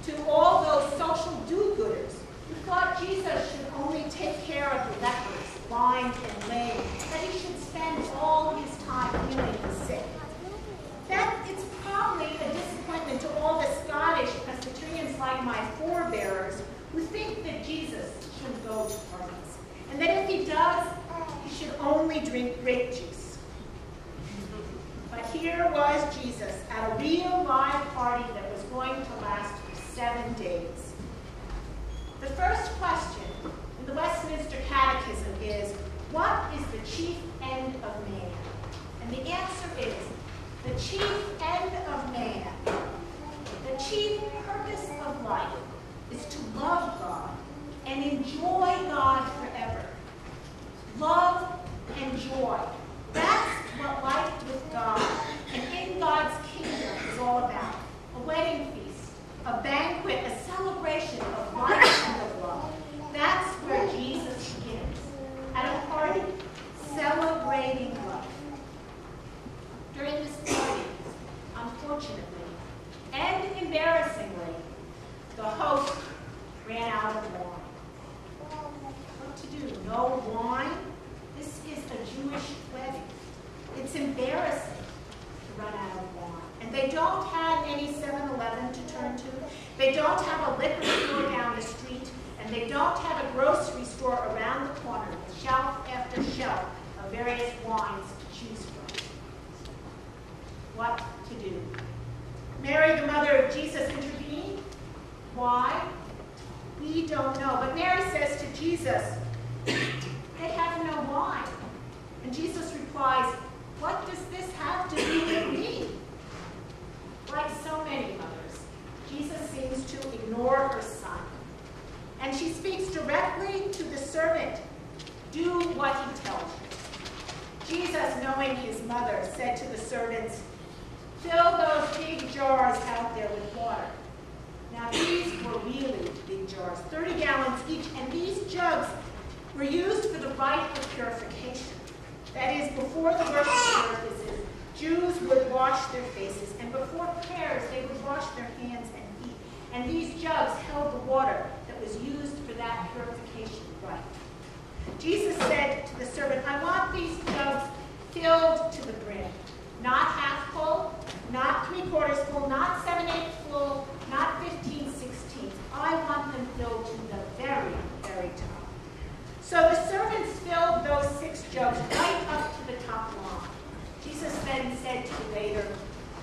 to all those social do-gooders who thought Jesus should only take care of the lepers, blind and lame, that he should spend all his time healing the sick. That it's probably a disappointment to all the Scottish Presbyterians like my forebearers who think that Jesus shouldn't go to parties, and that if he does, he should only drink grape juice. But here was Jesus at a real live party that was going to last for 7 days. The first question in the Westminster Catechism is, what is the chief end of man? And the answer is, the chief end of man, the chief purpose of life, is to love God and enjoy God forever. Love and joy. That's what life with God and in God's kingdom is all about. A wedding feast, a banquet, a celebration of life and of love. That's where Jesus begins. At a party, celebrating life. During this party, unfortunately and embarrassingly, the host ran out of wine. What to do? No wine? This is a Jewish wedding. It's embarrassing to run out of wine. And they don't have any 7-Eleven to turn to. They don't have a liquor store down the street. And they don't have a grocery store around the corner with shelf after shelf of various wines to choose from. What to do? Mary, the mother of Jesus, intervened. Why? We don't know. But Mary says to Jesus, they have no wine. And Jesus replies, what does this have to do with me? Like so many mothers, Jesus seems to ignore her son. And she speaks directly to the servant. Do what he tells you. Jesus, knowing his mother, said to the servants, fill those big jars out there with water. Now these were really big jars, 30 gallons each, and these jugs were used for the rite of purification. That is, before the worship services, Jews would wash their faces, and before prayers, they would wash their hands and feet. And these jugs held the water that was used for that purification rite. Jesus said to the servant, I want these jugs filled to the brim. Not half full, not 3/4 full, not 7/8 full, not 15/16. I want them filled to the very, very top. So the servants filled those 6 jugs right up to the top line. Jesus then said to the waiter,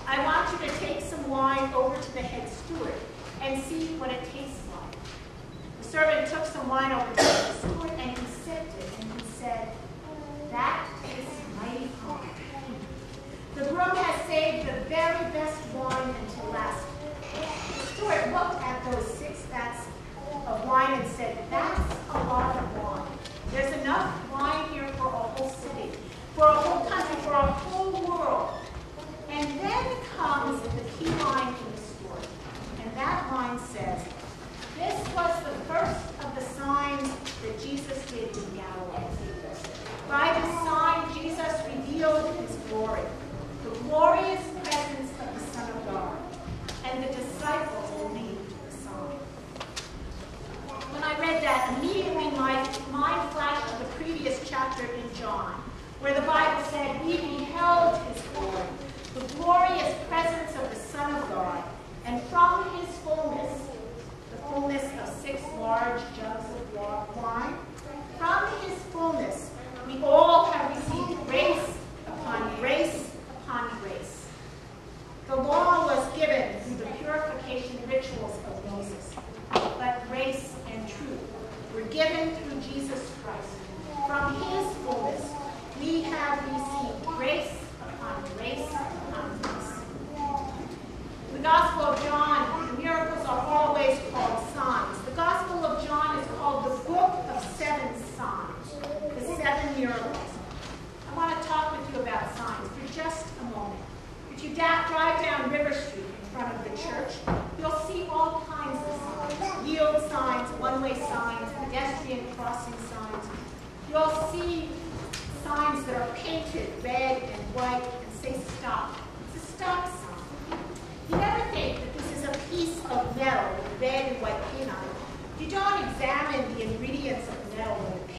I want you to take some wine over to the head steward and see what it tastes like. The servant took some wine over to the steward and he sipped it and he said, that tastes mighty fine. The groom has saved the very best wine until last. The steward looked at those 6 vats of wine and said, that's a lot of wine. There's enough wine here for a whole city, for a whole country, for a whole world. And then comes the key line in the story. And that line says, this was the first of the signs that Jesus did in Galilee. By this sign, Jesus revealed his glory, the glorious presence of the Son of God, and the disciples believed the sign. When I read that, immediately my mind flashed to the previous chapter in John, where the Bible said, we beheld his glory, the glorious presence of the Son of God, and from his fullness, the fullness of 6 large jugs of wine, from his fullness, we all have received grace upon grace upon grace. The law was given through the purification rituals of Moses, but grace and truth were given through Jesus Christ. From his fullness, we have received grace upon grace upon grace. In the Gospel of John, the miracles are always called signs. The Gospel of John is called the Book of 7 Signs, the 7 miracles. I want to talk with you about signs for just a moment. If you drive down River Street in front of the church, you'll see all kinds of signs. Yield signs, one-way signs, pedestrian crossing signs. You'll see signs that are painted red and white and say stop. It's a stop sign. You never think that this is a piece of of nettle with red and white paint on it, you don't examine the ingredients of nettle when it